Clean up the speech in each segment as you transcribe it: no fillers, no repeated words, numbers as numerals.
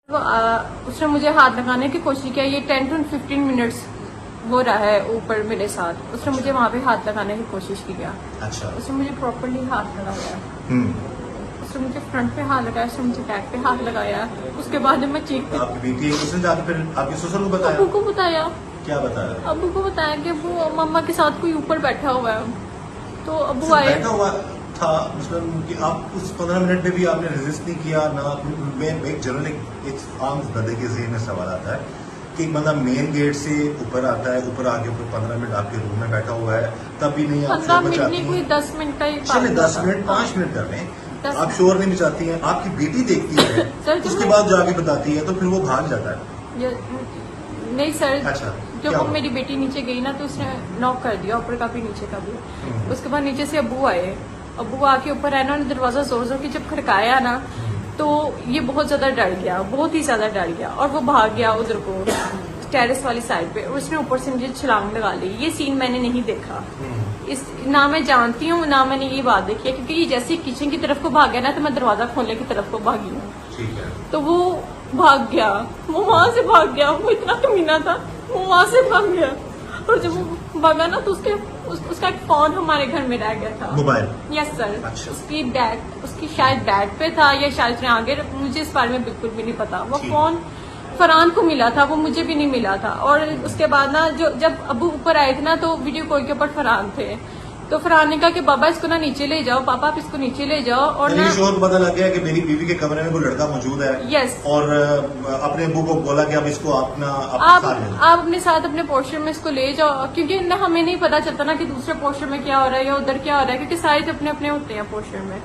उसने मुझे हाथ लगाने की कोशिश किया। ये 10 to 15 मिनट्स वो रहा है ऊपर मेरे साथ। उसने मुझे वहाँ पे हाथ लगाने की कोशिश किया। अच्छा। उसने मुझे प्रॉपर्ली हाथ लगाया। उसने मुझे फ्रंट पे हाथ लगाया, उसने मुझे बैक पे हाथ लगाया। उसके बाद जब मैं चीख आपकी बेटी उसने जाकर फिर आपके ससुर को बताया? अबू को बताया। क्या बताया? अबू को बताया कि वो मम्मा के साथ कोई ऊपर बैठा हुआ है। तो अबू आए। बैठा हुआ था मतलब कि आप उस 15 मिनट में भी आपने रेजिस्ट नहीं किया ना? मैं एक जनरल एक आम बंदे के ज़हन में सवाल आता है कि एक बंदा मेन गेट से ऊपर आता है, ऊपर आके ऊपर 15 मिनट आपके रूम में बैठा हुआ है, तब भी नहीं आप 15 मिनट नहीं, कोई 10 मिनट का ही। चलिए 10 मिनट 5 मिनट कर लें, आप शोर नहीं मचाती हैं, आपकी बेटी देखती है उसके बाद जाके बताती है तो फिर वो भाग जाता है। नहीं सर। अच्छा। जब वो मेरी बेटी नीचे गई ना तो उसने नॉक कर दिया ऊपर का भी नीचे का भी। उसके बाद नीचे से अब्बू आए। अब्बू आके ऊपर आए ना, दरवाजा जोर जोर की जब खड़काया ना तो ये बहुत ज्यादा डर गया, बहुत ही ज्यादा डर गया और वो भाग गया उधर को टेरेस वाली साइड पे। उसने ऊपर से मुझे छलांग लगा ली। ये सीन मैंने नहीं देखा, इस ना मैं जानती हूँ ना मैंने ये बात देखी है, क्योंकि ये जैसे किचन की तरफ को भाग गया ना तो मैं दरवाजा खोलने की तरफ को भागी हूँ। ठीक है। तो वो भाग गया, वो वहां से भाग गया। वो इतना कमीना था, वो वहां से भाग गया। और जब वो भागा ना तो उसका एक फोन हमारे घर में रह गया था, मोबाइल। Yes sir. अच्छा। उसकी शायद बैग पे था या शायद उसने आगे, मुझे इस बारे में बिल्कुल भी नहीं पता। वो फोन फरहान को मिला था, वो मुझे भी नहीं मिला था। और उसके बाद ना जब अबू ऊपर आए थे ना तो वीडियो कॉल के ऊपर फरहान थे। तो फरहान ने कहा कि बाबा इसको ना नीचे ले जाओ, पापा आप इसको नीचे ले जाओ। और ना शोर को पता लग गया कि मेरी बीवी के कमरे में कोई लड़का मौजूद है। यस। और अपने अब्बू को बोला कि अब इसको आप अपने साथ अपने पोर्शन में इसको ले जाओ, क्योंकि ना हमें नहीं पता चलता ना कि दूसरे पोर्शन में क्या हो रहा है या उधर क्या हो रहा है, क्योंकि सारे तो अपने अपने होते हैं पोर्शन में।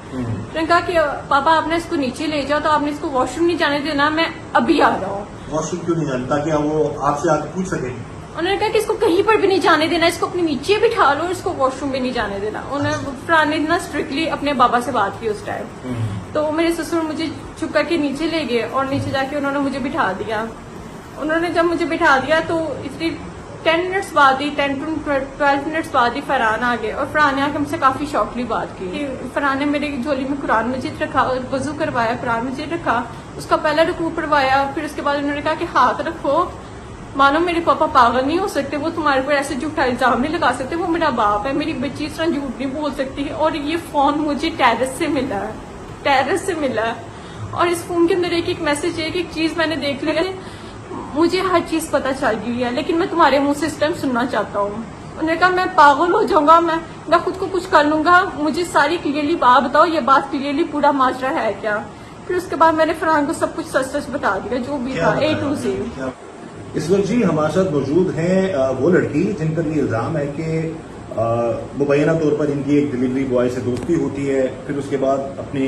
तो कहा कि पापा आपने इसको नीचे ले जाओ, तो आपने इसको वॉशरूम नहीं जाने देना, मैं अभी आ रहा हूँ। वॉशरूम क्यों नहीं जाने, ताकि वो आपसे आके पूछ सके? उन्होंने कहा कि इसको कहीं पर भी नहीं जाने देना, इसको अपने नीचे बिठा लो, इसको वॉशरूम भी नहीं जाने देना। उन्होंने फरहान ने ना स्ट्रिक्टली अपने बाबा से बात की उस टाइम। तो मेरे ससुर मुझे चुप करके नीचे ले गए और नीचे जाके उन्होंने मुझे बिठा दिया। उन्होंने जब मुझे बिठा दिया तो इसलिए 10 मिनट्स बाद ही 10 to 12 मिनट्स बाद ही फरहान आ गए। और फरहान ने आके हमसे काफी शौकली बात की। फरहान ने मेरे झोली में कुरान मजीद रखा और वजू करवाया, कुरान मजीद रखा, उसका पहला रुकू पढ़वाया। फिर उसके बाद उन्होंने कहा कि हाथ रखो, मानो मेरे पापा पागल नहीं हो सकते, वो तुम्हारे पर ऐसे झूठा इल्जाम नहीं लगा सकते, वो मेरा बाप है, मेरी बच्ची इस तरह झूठ नहीं बोल सकती है। और ये फोन मुझे टेरेस से मिला है, टेरेस से मिला है। और इस फोन के अंदर एक मैसेज है कि एक चीज मैंने देख लिया, मुझे हर चीज पता चल गई है, लेकिन मैं तुम्हारे मुंह से इस टाइम सुनना चाहता हूँ। उन्होंने कहा मैं पागल हो जाऊंगा, मैं खुद को कुछ कर लूंगा, मुझे सारी क्लियरली बात बताओ, ये बात क्लियरली पूरा माजरा है क्या। फिर उसके बाद मैंने फरहान को सब कुछ सच सच बता दिया, जो भी था A to Z। इस वक्त जी हमारे साथ मौजूद हैं वो लड़की जिन पर ये इल्ज़ाम है कि मुबैना तौर पर इनकी एक डिलीवरी बॉय से दोस्ती होती है, फिर उसके बाद अपने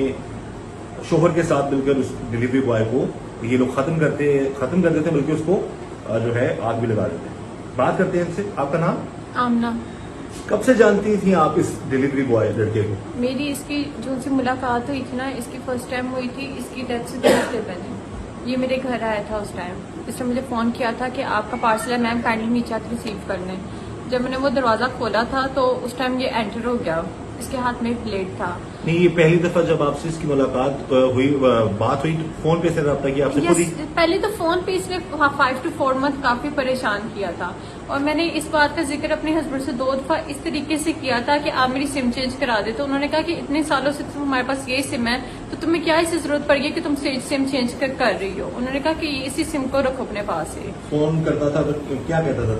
शोहर के साथ मिलकर उस डिलीवरी बॉय को ये लोग खत्म कर देते थे, बल्कि उसको जो है आग भी लगा देते हैं। बात करते हैं इनसे। आपका नाम? आमना। कब से जानती थी आप इस डिलीवरी बॉय लड़के को? मेरी इसकी जो उनसे मुलाकात हुई थी ना, इसकी फर्स्ट टाइम हुई थी इसकी डेथ से 2 हफ्ते पहले। ये मेरे घर आया था उस टाइम। इसने मुझे फोन किया था कि आपका पार्सल है मैम, काइंडली नीचे आकर रिसीव कर लें। जब मैंने वो दरवाजा खोला था तो उस टाइम ये एंटर हो गया, इसके हाथ में एक प्लेट था। नहीं, ये पहली दफा जब आपसे इसकी मुलाकात हुई, बात हुई, तो फोन पे से रब्ता किया आपसे? पहले तो फोन पे इसने 5 to 4 मंथ काफी परेशान किया था। और मैंने इस बात का जिक्र अपने हस्बैंड से 2 दफा इस तरीके से किया था कि आप मेरी सिम चेंज करा दे। तो उन्होंने कहा कि इतने सालों से हमारे पास यही सिम है, तो तुम्हें क्या इससे जरूरत पड़ गई कि तुम सिम चेंज कर रही हो। उन्होंने कहा कि इसी सिम को रखो अपने पास ही। फोन करता था तो क्या कहता था?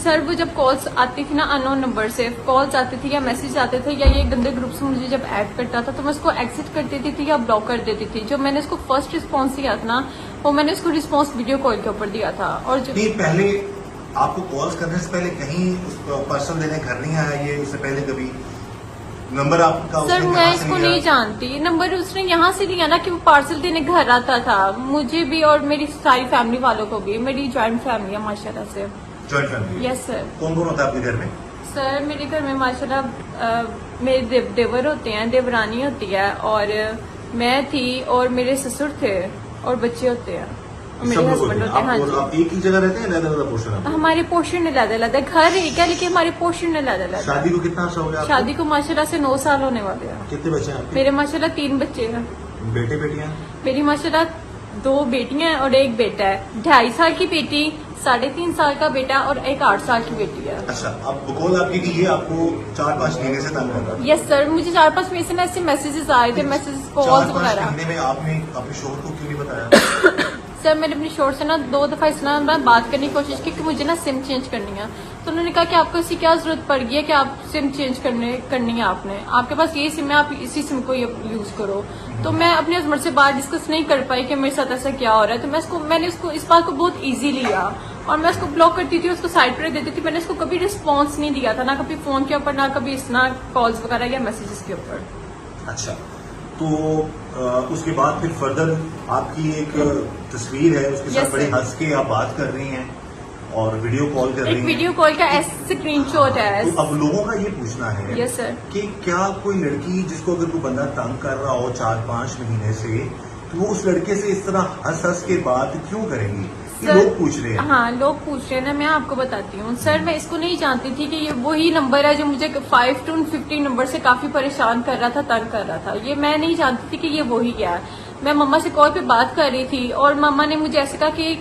सर वो जब कॉल्स आती थी ना अननोन नंबर से, कॉल्स आती थी या मैसेज आते थे या ये गंदे ग्रुप से मुझे जब ऐड करता था तो मैं उसको एग्जिट कर देती थी या ब्लॉक कर देती थी। जो मैंने उसको फर्स्ट रिस्पॉन्स दिया था ना, वो मैंने उसको रिस्पॉन्स वीडियो कॉल के ऊपर दिया था। और जो पहले आपको कॉल्स करने से पहले कहीं पर्सन देने घर नहीं आया ये उससे पहले कभी? नंबर आपका? सर मैं इसको नहीं जानती, नंबर उसने यहाँ से लिया ना कि वो पार्सल देने घर आता था, मुझे भी और मेरी सारी फैमिली वालों को भी। मेरी ज्वाइंट फैमिली है माशाल्लाह से। Joint family? Yes sir. कौन कौन होता है आपके घर में? सर मेरे घर में माशाल्लाह मेरे देवर होते हैं, देवरानी होती है, और मैं थी और मेरे ससुर थे और बच्चे होते हैं और मेरे हस्बैंड होते हैं। हाँ जी। आप एक ही जगह रहते हैं? अलग-अलग पोर्शन है हमारे पोर्शन अलग-अलग है, घर एक है लेकिन हमारे पोर्शन अलग-अलग। शादी को कितना अर्सा हो गया? शादी को माशाल्लाह से 9 साल होने वाले हैं। कितने बच्चे हैं आपके? मेरे माशाल्लाह 3 बच्चे हैं। बेटे बेटियां? मेरी माशाल्लाह 2 बेटियां हैं और 1 बेटा है। 2.5 साल की बेटी, 3.5 साल का बेटा और एक 8 साल की बेटी है। अच्छा, अब बकौल आपकी कि ये आपको 4-5 महीने से तंग कर रहा है? यस सर, मुझे 4-5 महीने से ना ऐसे मैसेजेस आए थे, मैसेजेस कॉल्स 4-5 वगैरह। महीने में आपने अपने शोहर को क्यों नहीं बताया? सर मैंने अपने शोर से ना 2 दफा इस तरह बात करने की कोशिश की कि मुझे ना सिम चेंज करनी है। तो उन्होंने कहा कि आपको इसकी क्या जरूरत पड़ गई है कि आप सिम चेंज करनी है आपने, आपके पास यही सिम है, आप इसी सिम को यूज करो। तो मैं अपने हस्बैंड से बात डिस्कस नहीं कर पाई कि मेरे साथ ऐसा क्या हो रहा है। तो मैंने उसको इस बात को बहुत इजी लिया और मैं उसको ब्लॉक करती थी, उसको साइड पर देती थी। मैंने उसको कभी रिस्पॉन्स नहीं दिया था, ना कभी फोन के ऊपर, ना कभी कॉल्स वगैरह या मैसेजेस के ऊपर। अच्छा, तो उसके बाद फिर फर्दर आपकी एक तस्वीर है, उसके साथ Yes, बड़े sir. हंस के आप बात कर रही हैं और वीडियो कॉल कर रही एक हैं। वीडियो कॉल का स्क्रीनशॉट है। तो अब लोगों का ये पूछना है यस सर। कि क्या कोई लड़की जिसको अगर कोई बंदा तंग कर रहा हो 4-5 महीने से, तो वो उस लड़के से इस तरह हंस के बात क्यों करेंगी? ये लोग पूछ रहे हैं। हाँ, लोग पूछ रहे हैं ना, मैं आपको बताती हूँ सर। मैं इसको नहीं जानती थी कि ये वही नंबर है जो मुझे 5 to 15 नंबर से काफी परेशान कर रहा था, तंग कर रहा था। ये मैं नहीं जानती थी कि ये वही है। मैं मम्मा से कॉल पे बात कर रही थी और मम्मा ने मुझे ऐसे कहा कि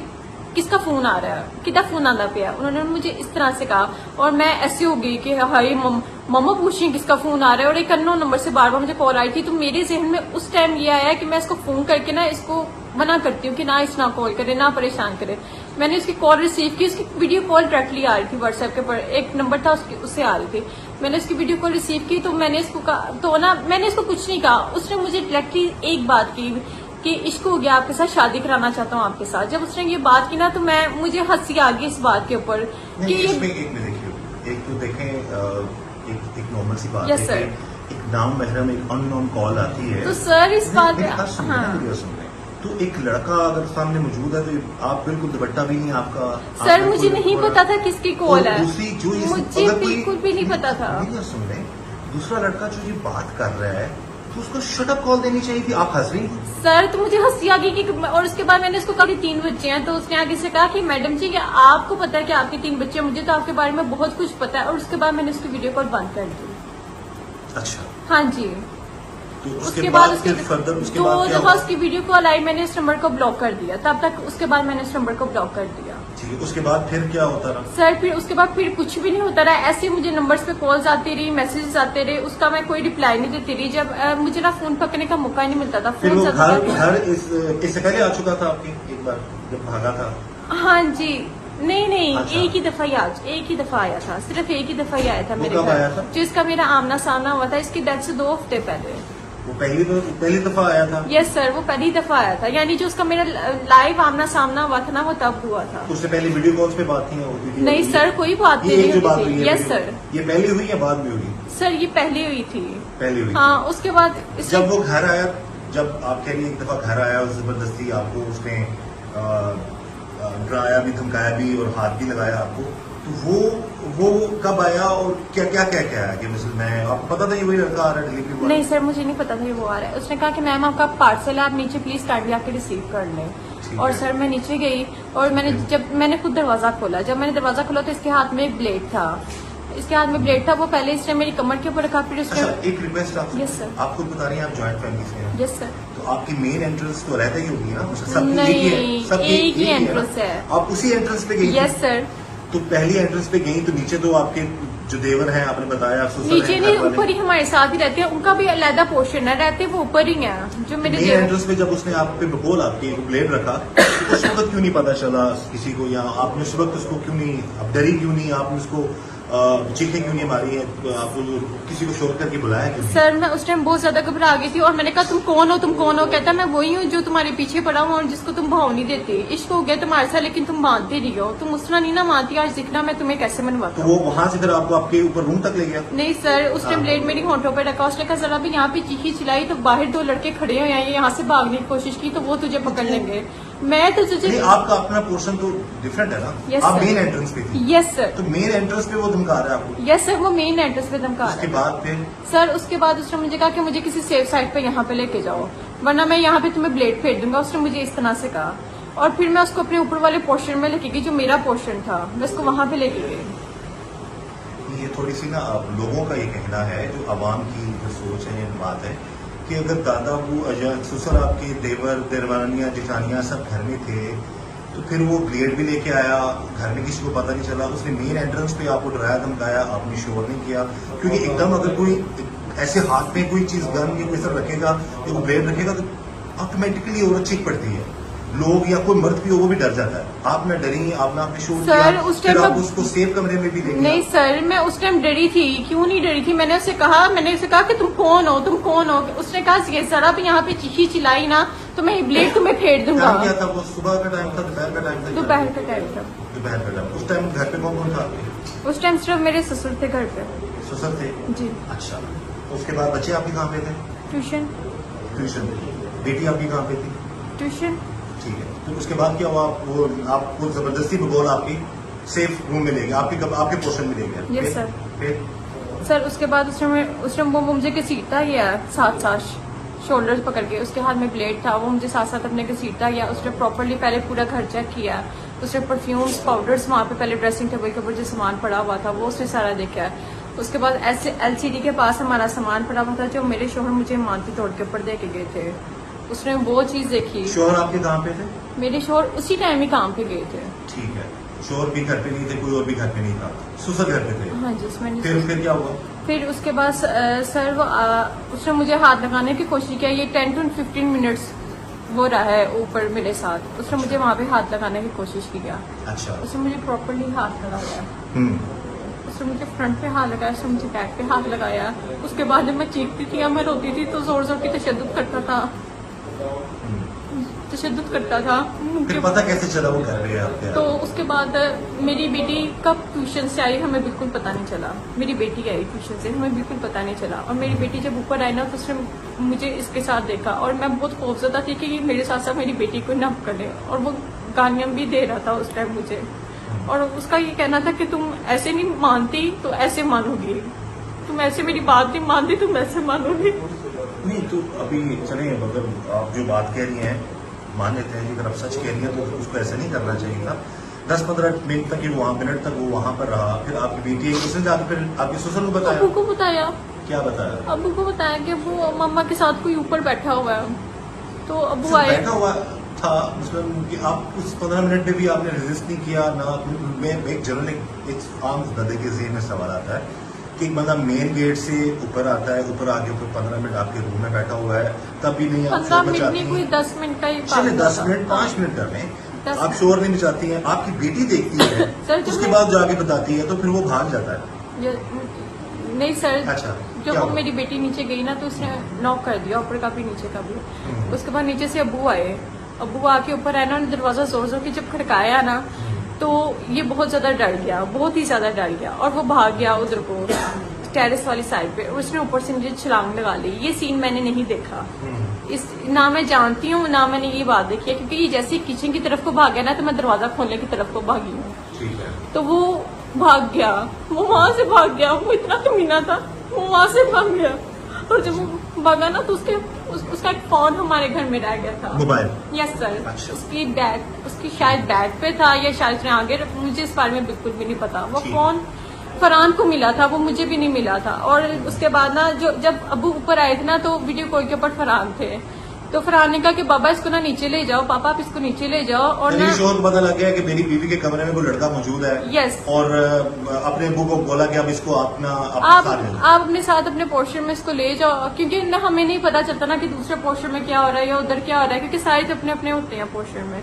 किसका फोन आ रहा है, कितना फोन आना पे है। उन्होंने मुझे इस तरह से कहा और मैं ऐसी हो गई कि हाय मम्मा पूछ रही किसका फोन आ रहा है और एक अननोन नंबर से बार बार मुझे कॉल आई थी। तो मेरे जहन में उस टाइम ये आया कि मैं इसको फोन करके ना इसको मना करती हूँ कि ना इस ना कॉल करे, ना परेशान करे। मैंने उसकी कॉल रिसीव की, उसकी वीडियो कॉल डायरेक्टली आ रही थी व्हाट्सएप के ऊपर, एक नंबर था उससे आ रही थी। मैंने उसकी वीडियो कॉल रिसीव की तो मैंने इसको कहा, तो ना मैंने इसको कुछ नहीं कहा। उसने मुझे डायरेक्टली एक बात की कि इश्क हो गया आपके साथ, शादी कराना चाहता हूँ आपके साथ। जब उसने ये बात की ना तो मुझे हंसी आ गई इस बात के ऊपर कि इसमें एक में देखिए, एक तो देखें एक नॉर्मल सी बात Yes, है sir. कि एक नाम महरम एक अननोन कॉल आती है। तो सर इस बात मेरी बात सुन हाँ मेरी बात सुन रहे हैं। तो एक लड़का अगर सामने मौजूद है तो आप बिल्कुल दुपट्टा भी नहीं आपका। सर आपने मुझे कोई- नहीं पता था किसकी कॉल है, दूसरी जो मुझे अगर कोई- बिल्कुल भी नहीं पता था। मेरी बात सुन रहे, दूसरा लड़का जो ये बात कर रहा है तो उसको शटअप कॉल देनी चाहिए थी। आप हंस रही थी। सर तो मुझे हंसी आ गई कि और उसके बाद मैंने उसको कहा कि 3 बच्चे हैं। तो उसने आगे से कहा कि मैडम जी क्या आपको पता है कि आपके 3 बच्चे हैं, मुझे तो आपके बारे में बहुत कुछ पता है। और उसके बाद मैंने उसकी वीडियो कॉल बंद कर दी। अच्छा, हाँ जी। तो उसके बाद फिर फर्दर उसके 2 बाद क्या दफा हुआ? उसकी वीडियो कॉल आई, मैंने उस नंबर को ब्लॉक कर दिया। तब तक उसके बाद मैंने उस नंबर को ब्लॉक कर दिया। ठीक है, उसके बाद फिर क्या होता रहा? सर फिर उसके बाद फिर कुछ भी नहीं होता रहा। ऐसे मुझे नंबर्स पे कॉल्स आती रही, मैसेजेस आते रहे, उसका मैं कोई रिप्लाई नहीं देती रही। जब मुझे ना फोन पकड़ने का मौका ही नहीं मिलता था। फिर फोन वो चलता घर इससे पहले आ चुका था आपकी एक बार जब भागा था? था। हाँ जी, नहीं अच्छा। एक ही दफा आया था, सिर्फ एक ही दफा ही आया था वो मेरे कब आया घर, था? जिसका मेरा आमना सामना हुआ था। इसकी डेथ से 2 हफ्ते पहले। वो पहली दफा आया था? यस सर, वो पहली दफा आया था। यानी जो उसका मेरा लाइव आमना सामना हुआ था ना, वो तब हुआ था। उससे पहले वीडियो कॉल्स पे बात नहीं होती थी? नहीं सर, कोई बात ये नहीं एक जो बात होती हुई थी। है यस सर। ये पहले हुई या बाद में हुई? सर ये पहले हुई थी। पहले हुई। हाँ, उसके बाद जब वो घर आया, जब आप कह रही हैं एक दफा घर आया और जबरदस्ती आपको उसने डराया भी, धमकाया भी और हाथ भी लगाया आपको, तो वो कब आया और क्या आया कि मैं आपको पता था ये वही लड़का आ रहा है डिलीवरी बॉय? नहीं सर, मुझे नहीं पता था ये वो आ रहा है। उसने कहा कि मैम आपका पार्सल है, आप नीचे प्लीज काइंडली आके रिसीव कर लें। ठीक और है। सर मैं नीचे गई और मैंने खुद दरवाजा खोला। जब मैंने दरवाजा खोला तो इसके हाथ में एक ब्लेड था। वो पहले इसने मेरी कमर के ऊपर रखा, फिर उसने अच्छा, एक रिक्वेस्ट आपसे। Yes, sir. आप खुद बता रही हैं आप जॉइंट फैमिली से हैं, यस सर। तो आपकी मेन एंट्रेंस तो रहता ही होगी ना? सबकी नहीं, एक ही है, सबकी एक ही ना? entrance है। आप उसी एंट्रेंस पे गई थी? Yes sir. तो पहली एंट्रेंस पे गई तो नीचे तो आपके जो देवर हैं आपने बताया ससुर नीचे हैं, नहीं, घर वाले। ऊपर ही हमारे साथ ही रहते हैं। उनका भी अलग पोर्शन है, रहते वो ऊपर ही है जो मेरे मेन देवर। एंट्रेंस पे जब उसने आप पे बकोल आपकी एक ब्लेड रखा तो उस वक्त क्यों नहीं पता चला किसी को, या आपने उस वक्त उसको क्यों नहीं, आप डरी क्यों नहीं, आपने उसको चीखें क्यों नहीं मारी है, आप किसी को शोर करके बुलाया क्यों नहीं? सर मैं उस टाइम बहुत ज्यादा घबरा गई थी और मैंने कहा तुम कौन हो? कहता मैं वही हूँ जो तुम्हारे पीछे पड़ा हूँ और जिसको तुम भाव नहीं देते। इश्क हो गया तुम्हारे साथ लेकिन तुम मानते नहीं हो, तुम उसना नहीं ना मानती। आज दिखना मैं तुम्हें कैसे मनवाता तो हूँ। वो वहां से फिर आपको आपके ऊपर रूम तक ले गया? नहीं सर, उस टाइम ब्लेड मेरी होंठों पे रखा। उसने कहा जरा भी यहाँ पे चीखी चिल्लाई तो बाहर 2 लड़के खड़े हुए हैं, यहाँ से भागने की कोशिश की तो वो तुझे पकड़ लेंगे। मैं तो तुझे नहीं, आपका अपना पोर्शन तो डिफरेंट है ना? Yes, आप sir. मेन एंट्रेंस पे थी। Yes sir. तो मेन एंट्रेंस पे वो धमका रहा है आपको? यस सर, वो मेन एंट्रेंस पे धमका उसके रहा है। बाद फिर सर उसके बाद उसने मुझे कहा कि मुझे किसी सेफ साइड पे यहाँ पे लेके जाओ वरना मैं यहाँ पे तुम्हें ब्लेड फेंक दूंगा। उसने मुझे इस तरह से कहा और फिर मैं उसको अपने ऊपर वाले पोर्शन में लेके गई जो मेरा पोर्शन था, मैं उसको वहां पे लेके गई। ये थोड़ी सी ना अब लोगों का ये कहना है, जो आवाम की जो सोच है, बात है कि अगर दादा वो अजय ससुर आपके देवर देरवानियाँ जेठानियाँ सब घर में थे तो फिर वो ब्लेड भी लेके आया, घर में किसी को पता नहीं चला, उसने मेन एंट्रेंस पे आपको डराया धमकाया, आपने शोर नहीं किया, क्योंकि एकदम अगर कोई ऐसे हाथ में कोई चीज गन या कोई सब रखेगा या वो ब्लेड रखेगा तो ऑटोमेटिकली औरत चीख पड़ती है, लोग या कोई मर्द भी हो वो भी डर जाता है। आप ना डरी, आपने आपने शोर सर, किया, उस फिर टाइम आप उसको सेफ कमरे में भी ले गए। नहीं सर, मैं उस टाइम डरी थी। क्यों नहीं डरी थी? मैंने उसे कहा कि तुम कौन हो, तुम कौन हो? उसने कहा जरा भी यहाँ पे चीखी चिल्लाई ना तो मैं ब्लेड तुम्हें फेर दूंगा। टाइम क्या था वो? सुबह का टाइम था, दोपहर का टाइम था? दोपहर का टाइम था। दोपहर का टाइम। उस टाइम घर पे कौन कौन था आपके? उस टाइम सिर्फ मेरे ससुर थे घर पे। ससुर थे जी। अच्छा, उसके बाद बच्चे आपके कहाँ पे थे? ट्यूशन। ट्यूशन। बेटी आपकी कहाँ पे थी? ट्यूशन। ठीक है, तो उसके बाद क्या हुआ? वो आपको जबरदस्ती बगौल आपकी सेफ रूम में ले गया, आपके पोर्शन में ले गया? Yes sir. फिर सर उसके बाद उसने वो मुझे घसीटता गया साथ शोल्डर पकड़ के, उसके हाथ में ब्लेड था, वो मुझे साथ साथ अपने घसीटता गया। उसने प्रॉपर्ली पहले पूरा घर चेक किया, उसने परफ्यूम्स पाउडर्स वहाँ पे पहले ड्रेसिंग टेबल के ऊपर जो सामान पड़ा हुआ था वो उसने सारा देखा। उसके बाद ऐसे LCD के पास हमारा सामान पड़ा हुआ था जो मेरे शोहर मुझे मानती तोड़ के ऊपर दे के गए थे, उसने वो चीज देखी। शोहर आपके कहाँ पे थे? मेरे शोहर उसी टाइम ही काम पे गए थे। ठीक है, शोहर भी घर पे नहीं थे, कोई और भी घर पे नहीं था, ससुर घर पे थे? हाँ जी। उसमें फिर क्या हुआ? फिर उसके बाद सर उसने मुझे हाथ लगाने की कोशिश किया। ये 10 to 15 मिनट्स वो रहा है ऊपर मेरे साथ। उसने मुझे वहाँ पे हाथ लगाने की कोशिश किया। अच्छा। उसने मुझे प्रॉपर्ली हाथ लगाया। उसने मुझे फ्रंट पे हाथ लगाया, उसने मुझे बैक पे हाथ लगाया। उसके बाद जब मैं चीखती थी या मैं रोती थी तो जोर जोर की तशद्दुद करता था। फिर पता कैसे चला वो घर पे आपके? तो उसके बाद मेरी बेटी कब ट्यूशन से आई हमें बिल्कुल पता नहीं चला। मेरी बेटी आई ट्यूशन से, हमें बिल्कुल पता नहीं चला। और मेरी बेटी जब ऊपर आई ना तो उसने मुझे इसके साथ देखा और मैं बहुत खौफजदा थी कि ये मेरे साथ साथ मेरी बेटी को न करे। और वो गालियां भी दे रहा था उस टाइम मुझे, और उसका ये कहना था कि तुम ऐसे नहीं मानती तो ऐसे मानोगी, तुम ऐसे मेरी बात नहीं मानती तुम ऐसे मानोगी। नहीं तो अभी चले, मतलब आप जो बात कह रही हैं मान लेते हैं, अगर आप सच कह रही हैं तो उसको ऐसे नहीं करना चाहिए था। 10-15 मिनट तक मिनट तक वो वहाँ पर रहा, फिर आपकी बेटी उसने जाकर फिर आपके ससुर को बताया? अबू को बताया। क्या बताया? अबू को बताया कि वो मम्मा के साथ कोई ऊपर बैठा हुआ है। तो अबू आए, बैठा हुआ था, मतलब कि आप उस 15 मिनट में भी आपने रेजिस्ट नहीं किया ना? मैं एक जनरल एक आम बंदे के ज़हन में सवाल आता है कि एक बंदा मेन गेट से ऊपर आता है, ऊपर आके ऊपर 15 मिनट आपके रूम में बैठा हुआ है, तब भी नहीं आप 15 मिनट नहीं, कोई 10 मिनट का ही चले 10 मिनट 5 मिनट कर लें, आप शोर नहीं मचाती हैं, आपकी बेटी देखती है उसके बाद जाके बताती है तो फिर वो भाग जाता है? नहीं सर। अच्छा, जब मेरी बेटी नीचे गई ना तो उसने नॉक कर दिया, ऊपर का भी नीचे का भी। उसके बाद नीचे से अबू आए, अबू आके ऊपर आए ना, दरवाजा जोर जोर के जब खड़काया ना तो ये बहुत ज्यादा डर गया, बहुत ही ज्यादा डर गया और वो भाग गया उधर को टेरेस वाली साइड पे। उसने ऊपर से मुझे छलांग लगा ली। ये सीन मैंने नहीं देखा, इस ना मैं जानती हूँ ना मैंने ये बात देखी है, क्योंकि ये जैसे किचन की तरफ को भागा ना तो मैं दरवाजा खोलने की तरफ को भागी हूँ। ठीक है। तो वो भाग गया, वो वहां से भाग गया, वो इतना कमीना था, वो वहां से भाग गया। और जब वो भागा ना तो उसका एक फोन हमारे घर में रह गया था, मोबाइल। Yes sir. अच्छा। उसकी शायद बैग पे था या शायद उसने आगे, मुझे इस बारे में बिल्कुल भी नहीं पता। वो फोन फरहान को मिला था, वो मुझे भी नहीं मिला था। और उसके बाद ना जब अबू ऊपर आए थे ना तो वीडियो कॉल के ऊपर फरहान थे, तो फरहान ने कहा कि बाबा इसको ना नीचे ले जाओ, पापा आप इसको नीचे ले जाओ। और ना शोर पता लग गया कि मेरी बीवी के कमरे में कोई लड़का मौजूद है। यस। और अपने अबू को बोला कि अब इसको आप अपने साथ अपने पोर्शन में इसको ले जाओ, क्योंकि ना हमें नहीं पता चलता ना कि दूसरे पोर्शन में क्या हो रहा है या उधर क्या हो रहा है, क्योंकि सारे अपने अपने होते हैं पोर्शन में।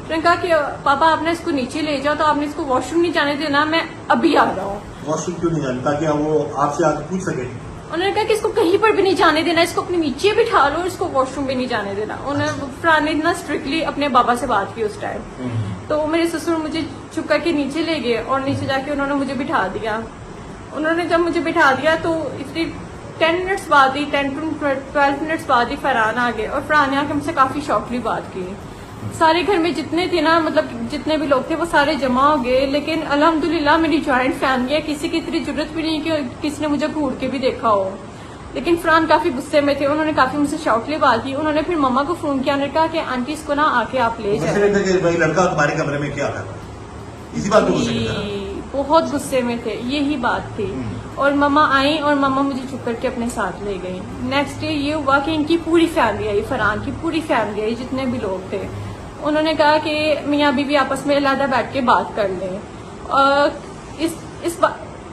तो कहा कि पापा आपने इसको नीचे ले जाओ, तो आपने इसको वॉशरूम नहीं जाने देना, मैं अभी आ रहा हूँ। वॉशरूम क्यों नहीं जाने, ताकि वो आपसे आके पूछ सके? उन्होंने कहा कि इसको कहीं पर भी नहीं जाने देना, इसको अपने नीचे बिठा लो, इसको वॉशरूम भी नहीं जाने देना। उन्होंने फरहान ने ना स्ट्रिक्टली अपने बाबा से बात की उस टाइम। तो मेरे ससुर मुझे चुप करके नीचे ले गए और नीचे जाके उन्होंने मुझे बिठा दिया। उन्होंने जब मुझे बिठा दिया तो इतनी 10 मिनट्स बाद ही 10 to 12 मिनट्स बाद ही फरहान आ गए। और फरहान ने आके मुझसे काफी शॉर्टली बात की। सारे घर में जितने थे ना, मतलब जितने भी लोग थे वो सारे जमा हो गए। लेकिन अल्हम्दुलिल्लाह मेरी जॉइंट फैमिली है, किसी की इतनी जरूरत भी नहीं कि किसी ने मुझे घूर के भी देखा हो। लेकिन फरहान काफी गुस्से में थे, उन्होंने काफी मुझसे शॉर्टली बात की। उन्होंने फिर मम्मा को फोन किया, उन्होंने कहा कि आंटी इसको ना आके आप ले जाए। भाई लड़का तुम्हारे कमरे में क्या कर रहा है, इसी बात को बहुत गुस्से में थे, यही बात थी। और मम्मा आई और मम्मा मुझे चुप करके अपने साथ ले गई। नेक्स्ट डे ये हुआ कि इनकी पूरी फैमिली आई, फरहान की पूरी फैमिली आई, जितने भी लोग थे। उन्होंने कहा कि मियाँ बीवी आपस में अलग बैठ के बात कर लें।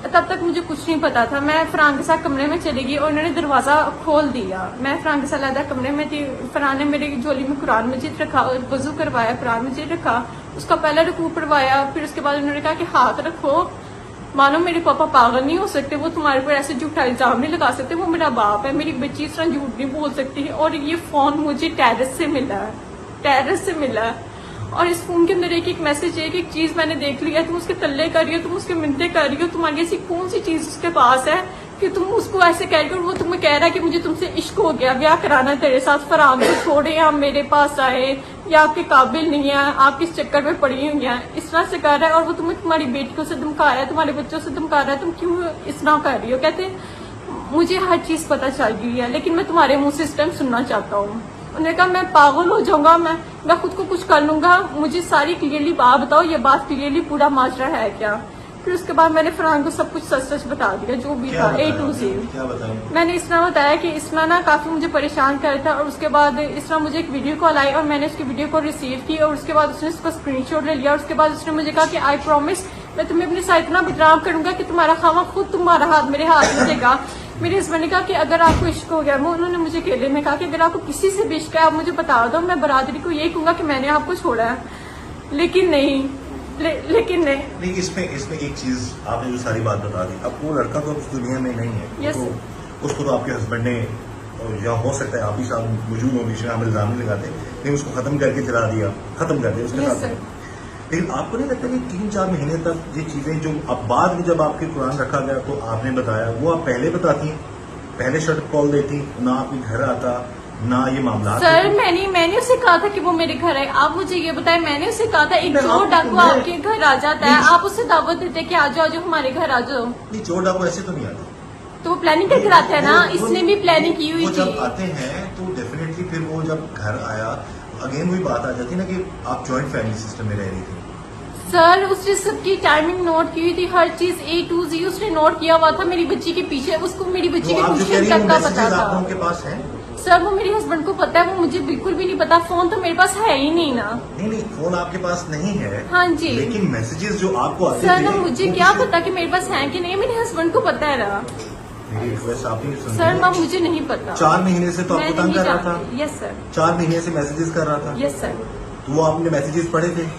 तब तक मुझे कुछ नहीं पता था। मैं फरहान के साथ कमरे में चली गई और उन्होंने दरवाजा खोल दिया। मैं फरहान के साथ अलग कमरे में थी। फरहान ने मेरी झोली में कुरान मजीद रखा और वजू करवाया, कुरान मजीद रखा, उसका पहला रुकू पढ़वाया। फिर उसके बाद उन्होंने कहा कि हाथ रखो, मानो मेरे पापा पागल नहीं हो सकते, वो तुम्हारे पर ऐसे झूठा इल्जाम नहीं लगा सकते, वो मेरा बाप है, मेरी बच्ची इस तरह झूठ नहीं बोल सकती है। और ये फोन मुझे टेरेस से मिला है, टेरेस से मिला है। और इस फोन के अंदर एक मैसेज है कि एक चीज मैंने देख लिया, तुम उसके तल्ले कर रही हो, तुम उसके मिनते कर रही हो, तुम्हारी ऐसी कौन सी चीज उसके पास है कि तुम उसको ऐसे कह रही हो। वो तुम्हें कह रहा है कि मुझे तुमसे इश्क हो गया, ब्याह कराना तेरे साथ, फरहान को छोड़े आप मेरे पास आए, या आपके काबिल नहीं है, आप किस चक्कर में पड़ी हुई हैं, इस तरह से कर रहा है। और वो तुम्हें तुम्हारी बेटियों से धमका रहा है, तुम्हारे बच्चों से धमका रहा है, तुम क्यों इस तरह कर रही हो। कहते मुझे हर चीज पता चल गई है, लेकिन मैं तुम्हारे मुंह से इस टाइम सुनना चाहता हूँ। उन्होंने कहा मैं पागल हो जाऊंगा, मैं खुद को कुछ कर लूंगा, मुझे सारी क्लियरली बात बताओ, ये बात क्लियरली पूरा माजरा है क्या। फिर उसके बाद मैंने फरहान को सब कुछ सच सच बता दिया, जो भी था A to Z। मैंने इस तरह बताया कि इसमें ना काफी मुझे परेशान कर रहा था। और उसके बाद इस तरह मुझे एक वीडियो कॉल आई और मैंने उसकी वीडियो को रिसीव की और उसके बाद उसने उसका स्क्रीनशॉट ले लिया। और उसके बाद उसने मुझे कहा कि आई प्रॉमिस मैं तुम्हें अपने साथ इतना बदनाम करूंगा कि तुम्हारा खावा खुद तुम्हारा हाथ मेरे हाथ में देगा। मेरे हस्बैंड ने कहा कि अगर आपको इश्क हो गया, उन्होंने मुझे अकेले में कहा कि अगर आपको किसी से भी इश्क है आप मुझे बता दो, मैं बरादरी को यही कहूंगा कि मैंने आपको छोड़ा है। लेकिन नहीं, लेकिन नहीं। इसमें एक चीज आपने जो सारी बात बता दी, अब वो लड़का तो उस दुनिया में नहीं है। यस। तो उसको तो आपके हस्बैंड ने, या हो सकता है आप ही साहब मौजूद हो, बीच में आप इल्जाम नहीं लगाते, लेकिन उसको खत्म करके चला दिया, खत्म कर दिया उसके साथ। लेकिन आपको नहीं लगता कि 3-4 महीने तक ये चीजें जो अब बाद में जब आपके कुरान रखा गया तो आपने बताया, वो आप पहले बताती, पहले शर्ट कॉल देती, ना आपके घर आता, ना ये मामला। सर मैंने उसे कहा था कि वो मेरे घर आए। आप मुझे ये बताएं, मैंने उसे कहा था एक चोर डाकू आपके घर आ जाता है, आप उसे दावत देते कि आ जाओ हमारे घर आ जाओ। नहीं, चोर डाकू ऐसे तो नहीं आते, तो वो प्लानिंग करके आता है ना, इसने भी प्लानिंग की हुई थी। जब आते हैं तो डेफिनेटली फिर वो जब घर आया, अगेन वही बात आ जाती है ना कि आप जॉइंट फैमिली सिस्टम में रह रही थी। सर उसने सबकी टाइमिंग नोट की हुई थी, हर चीज A to Z उसने नोट किया हुआ था मेरी बच्ची के पीछे। उसको मेरी बच्ची के पीछे तक का पता था। उनके पास है सर, वो मेरे हस्बैंड को पता है, वो मुझे बिल्कुल भी नहीं पता। फोन तो मेरे पास है ही नहीं ना। नहीं, फोन आपके पास नहीं है। हाँ जी, लेकिन मैसेजेस जो आपको आते सर थे, ना मुझे क्या पता कि मेरे पास है कि नहीं, मेरे हस्बैंड को पता है ना। सर ना मुझे नहीं पता। 4 महीने से तो आपको तंग कर रहा था। Yes sir. 4 महीने से मैसेजेस कर रहा था। Yes sir. तो वो आपने मैसेजेस पढ़े थे?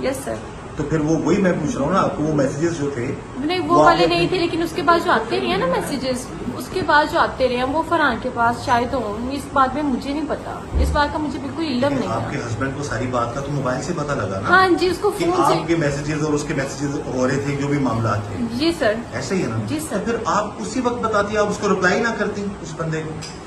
Yes sir. तो फिर वो वही मैं पूछ रहा हूँ ना, आपको वो मैसेजेस जो थे नहीं वो वाले नहीं थे, लेकिन उसके बाद जो आते रहे ना मैसेजेस, उसके बाद जो आते रहे वो फरहान के पास शायद हो। इस बात में मुझे नहीं पता, इस बात का मुझे बिल्कुल इल्म नहीं है। आपके हस्बैंड को सारी बात का तो मोबाइल से पता लगा ना? हाँ जी, उसको कि फोन से आपके मैसेजेस और उसके मैसेजेस हो रहे थे, जो भी मामला थे। जी सर। ऐसे ही है ना? जी सर। तो फिर आप उसी वक्त बताती, आप उसको रिप्लाई ना करती उस बंदे को।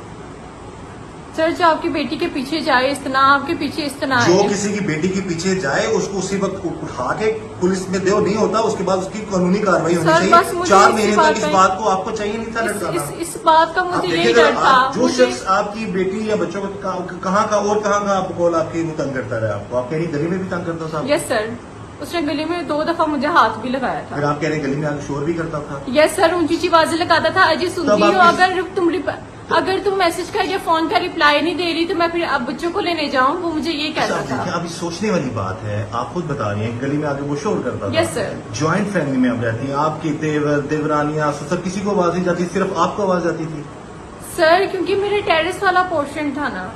सर जो आपकी बेटी के पीछे जाए इतना, आपके पीछे इतना जो है। किसी की बेटी के पीछे जाए उसको उसी वक्त उठा के पुलिस में दो, नहीं होता उसके बाद उसकी कानूनी कार्रवाई होनी चाहिए। 4 महीने तक इस बात को आपको चाहिए नहीं था लड़का। इस बात का मुझे यही डर था। जो शख्स आपकी बेटी या बच्चों को कहाँ का आपको कॉल आपके तंग करता रहा, आपको आप कह रही गली में भी तंग करता था? यस सर, उसने गली में 2 दफा मुझे हाथ भी लगाया था। फिर आप कह रहे गली में आगे शोर भी करता था? यस सर, ऊंची ऊंची आवाजें लगाता था, अजय सुनती हो, अगर तुम मैसेज का या फोन का रिप्लाई नहीं दे रही तो मैं फिर अब बच्चों को लेने जाऊं, वो मुझे ये कहता था। अभी सोचने वाली बात है, आप खुद बता रही हैं गली में आगे वो शोर करता था। Yes sir. ज्वाइंट फैमिली में आप रहती हैं, आपकी देवर देवरानियां ससुर किसी को आवाज नहीं जाती, सिर्फ आपको आवाज जाती थी? सर क्योंकि मेरे टेरेस वाला पोर्शन था ना।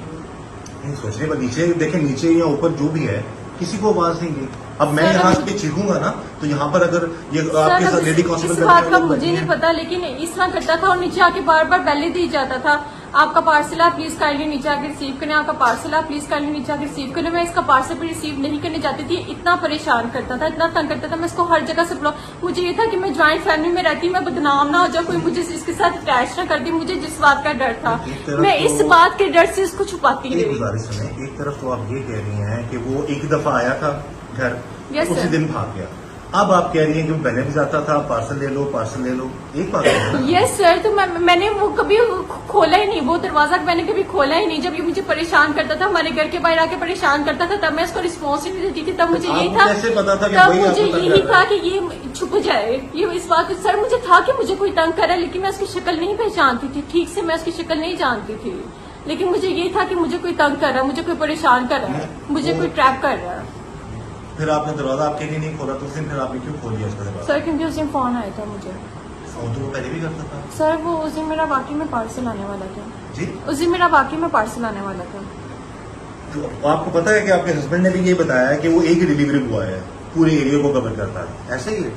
नहीं, सोचने पर नीचे देखें, नीचे या ऊपर जो भी है किसी को आवाज नहीं गई। अब मैं यहाँ पे चीखूंगा ना तो यहाँ पर अगर ये आपके साथ लेडी कांस्टेबल, इस बात का मुझे नहीं पता, लेकिन इस तरह करता था और नीचे आके बार बार बैले दी जाता था, आपका पार्सल आप प्लीज काइंडली नीचे आके रिसीव करें, आपका पार्सल आप प्लीज काइंडली नीचे आके रिसीव करें। मैं इसका पार्सल भी रिसीव नहीं करने जाती थी, इतना परेशान करता था, इतना तंग करता था। मैं इसको हर जगह से मुझे ये था कि मैं ज्वाइंट फैमिली में रहती, मैं बदनाम ना हो जाऊँ, कोई मुझे इसके साथ अटैच ना कर दी। मुझे जिस बात का डर था मैं इस बात के डर से इसको छुपाती रही। एक तरफ तो आप ये कह रही हैं कि वो एक दफा आया था घर, उसी दिन भाग गया, अब आप कह रही हैं कि वो पहले भी जाता था, पार्सल ले लो, एक बात है ना? यस सर, तो मैंने वो कभी खोला ही नहीं, वो दरवाजा मैंने कभी खोला ही नहीं। जब ये मुझे परेशान करता था, हमारे घर के बाहर आके परेशान करता था, तब मैं उसको रिस्पॉन्स ही नहीं देती थी। तब मुझे आपको यही था, कैसे पता था कि तब वही मुझे आपको तंग यही कर रहा था कि ये छुप जाए। ये इस बात सर मुझे था कि मुझे कोई तंग कर रहा है, लेकिन मैं उसकी शक्ल नहीं पहचानती थी ठीक से, मैं उसकी शक्ल नहीं जानती थी। लेकिन मुझे ये था कि मुझे कोई तंग कर रहा है, मुझे कोई परेशान कर रहा है, मुझे कोई ट्रैप कर रहा है। फिर आपने दरवाजा आपके लिए नहीं खोला तो उस दिन फिर आपने क्यों खोल दिया उसका दरवाजा? सर क्योंकि उस दिन फोन आया था मुझे। फोन तो वो पहले भी करता था। सर वो उस दिन मेरा वाकई में पार्सल आने वाला था। जी, उस दिन मेरा वाकई में पार्सल आने वाला था। तो आपको पता है कि आपके हस्बैंड ने भी ये बताया कि वो एक ही डिलीवरी बॉय है, पूरे एरिया को कवर करता है, ऐसे ही है?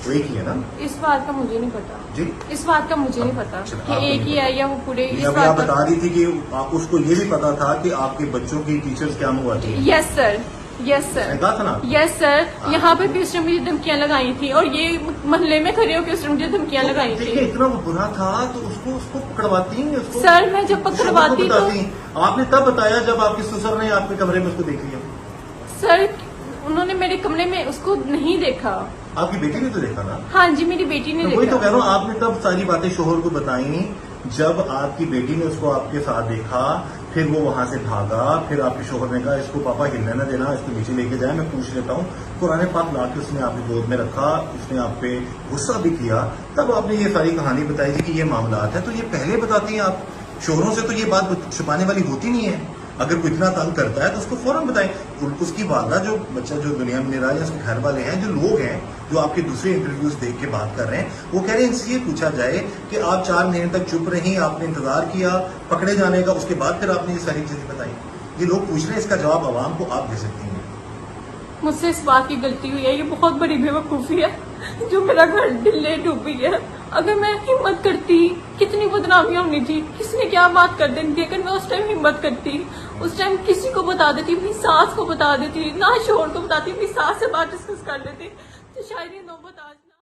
वो एक ही है ना? इस बात का मुझे नहीं पता जी, इस बात का मुझे नहीं पता अच्छा, कि आपको एक नहीं ही है या वो पूरे। ये इस अभी आप बात बता रही थी कि आप उसको ये भी पता था कि आपके बच्चों की टीचर्स क्या मंगवाती है। यस सर, यस सर, कहा था ना? Yes sir. यहाँ पे भी उसने मुझे धमकियां लगाई थी, और ये मोहल्ले में खड़े होकर उसने मुझे धमकियां लगाई देखिए, थी। इतना वो बुरा था तो उसको पकड़वाती हैं उसको। सर मैं जब पकड़वाती तो आपने तब बताया जब आपके ससुर ने आपके कमरे में उसको देख लिया। सर उन्होंने मेरे कमरे में उसको नहीं देखा। आपकी बेटी ने तो देखा ना? हाँ जी, मेरी बेटी ने तो वही तो देखा। कह रहा हूँ, आपने तब सारी बातें शोहर को बताई जब आपकी बेटी ने उसको आपके साथ देखा, फिर वो वहां से भागा, फिर आपके शोहर ने कहा इसको पापा हिलने न देना, इसको नीचे लेके जाए, मैं पूछ लेता हूँ। कुरान पाक ला के उसने आपकी गोद में रखा, उसने आप पे गुस्सा भी किया, तब आपने ये सारी कहानी बताई थी कि ये मामला है। तो ये पहले बताती हैं आप, शोहरों से तो ये बात छुपाने वाली होती नहीं है। अगर कोई इतना तंग करता है तो उसको फौरन बताएं। उसकी वालदा, जो बच्चा जो दुनिया में रहा है, उसके घर वाले हैं, जो लोग हैं जो आपके दूसरे इंटरव्यूज देख के बात कर रहे हैं, वो कह रहे हैं इनसे ये पूछा जाए कि आप 4 महीने तक चुप रही, आपने इंतजार किया पकड़े जाने का, उसके बाद फिर आपने ये सारी चीजें बताई। ये लोग पूछ रहे हैं, इसका जवाब आवाम को आप दे सकती हैं। मुझसे इस बात की गलती हुई है, ये बहुत बड़ी बेवकूफ़ी है जो मेरा घर ढिल्ले डूबी है। अगर मैं हिम्मत करती, कितनी बदनामी होनी थी, किसने क्या बात कर देनी थी। अगर मैं उस टाइम हिम्मत करती, उस टाइम किसी को बता देती, अपनी सास को बता देती, ना शोहर को बताती, अपनी सास से बात डिस्कस कर लेती, तो शायद ये नौबत आ